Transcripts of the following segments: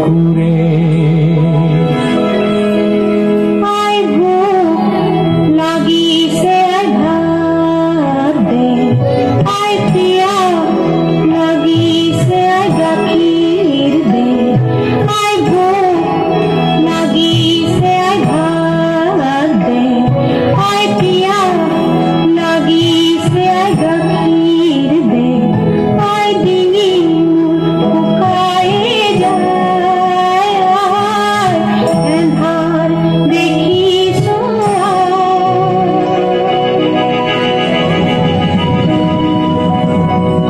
পুকুরে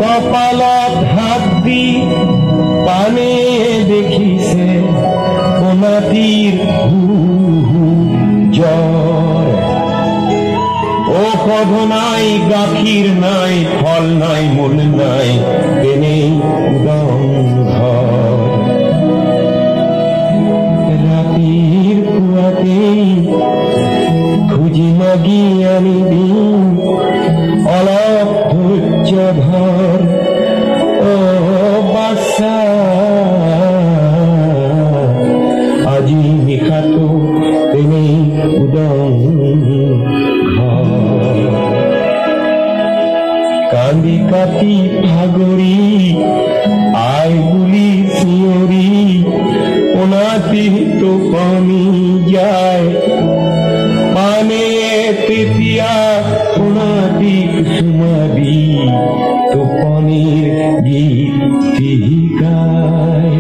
কপালত হাত দি পানে দেখিছে কোনাটির জ্বর ঔষধ নাই গাখীর নাই ফল নাই মূল নাই এনেই ঘর রাতির কুয়াতেই খুঁজি মাগি আনিবি অলপ ধৈর্য ধর ও বাসা আজি নিশাটো এনেই উদং ঘৰ কান্দি কাটি ভাগৰি আই বুলি চিঞৰি কোনাটি টোপনি যায় পানে তেতিয়া কোনাটি সুমাবি টোপনিৰ গীত গায়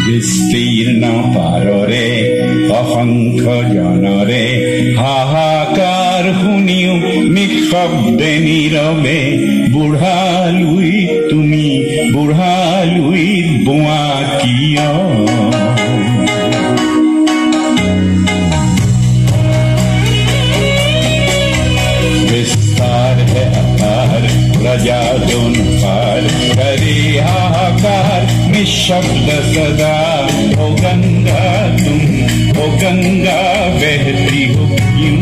বিস্তীৰ্ণ পাৰৰে অসংখ্য জনৰে হাহাকাৰ শুনিও নিঃশব্দে নীৰৱে বুঢ়ালুই তুমি বুঢ়ালুই বোৱা কিয় विस्तार है अपार प्रजा दोन पार करे हाहाकार निशब्द सदा ओ गंगा तुम ओ गंगा बहती हो क्यों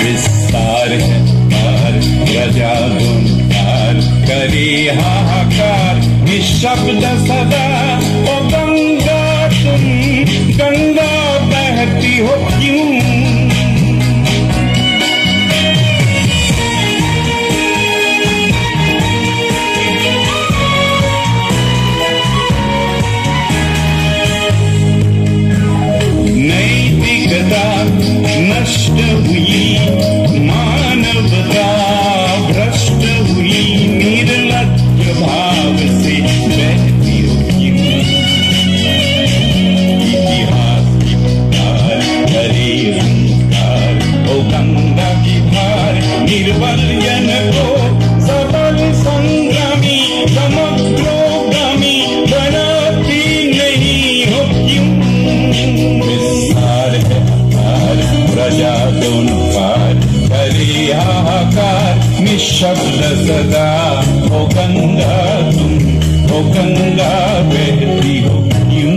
विस्तार है अपार प्रजा दोन पार करे हाहाकार निशब्द सदा ओ गंगा तुम गंगा बहती हो क्यों नष्ट हुई मानवता भ्रष्ट हुई निर्लज्ज भाव से बहती हो इतिहास की पुकार करे संस्कार ओ गंगा की भार निर्बल जन को सबल संग्रामी समुद्रोगामी बनाती नहीं हो क्यों विस्तार है प्रजा दोनों पार करे हाहाकार निशब्द सदा ओ गंगा तुम ओ गंगा बहती हो क्यों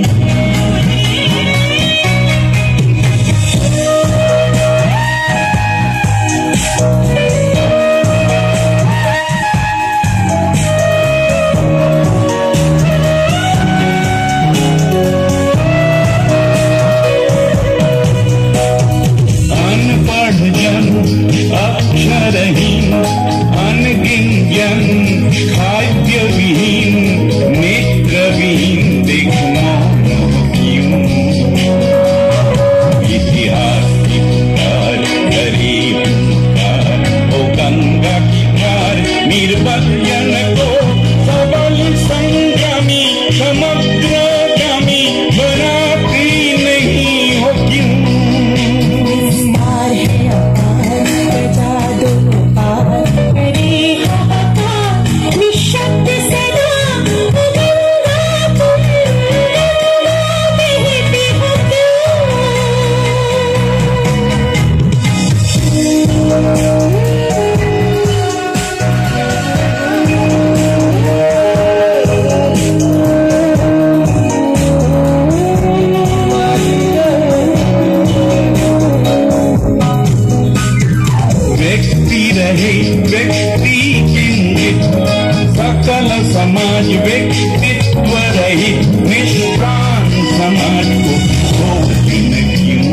समाज व्यक्तित्व रहित निष्प्राण समाज को छोड़ती न क्यों?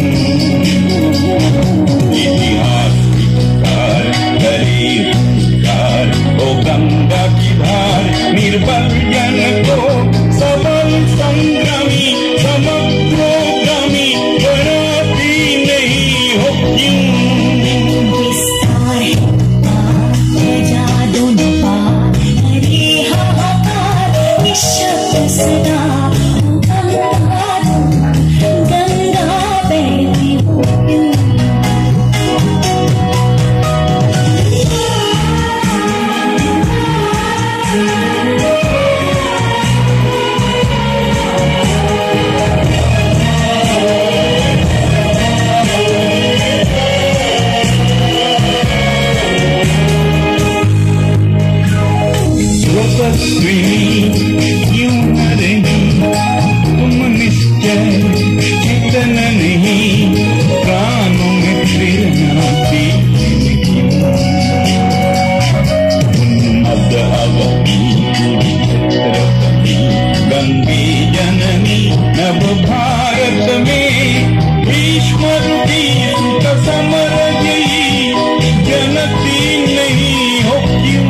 इतिहास विकार करे विकार, ओ गंगा की धार निर्बल जन को सबल संग्रामी समग्रोगामी बनाती नहीं हो क्यों? क्यों न रही तुम निश्चय चेतन नहीं, प्राणों में प्रेरणा उन्मद अवधि छत्रपति गंगे जननी नव भारत में भीष्म रूपी सुत समर जयी जनती नहीं हो क्यों?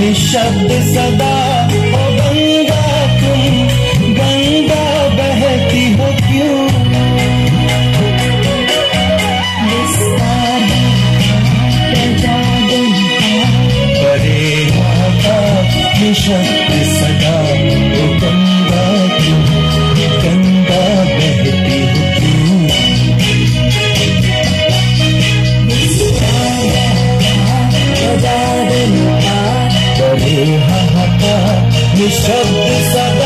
निशब्द सदा ओ गंगा तुम, गंगा बहती हो क्यों? परे निशब्द सदा ओ गंगा तुम, गंगा बहती हो क्यों? निशब्द सदा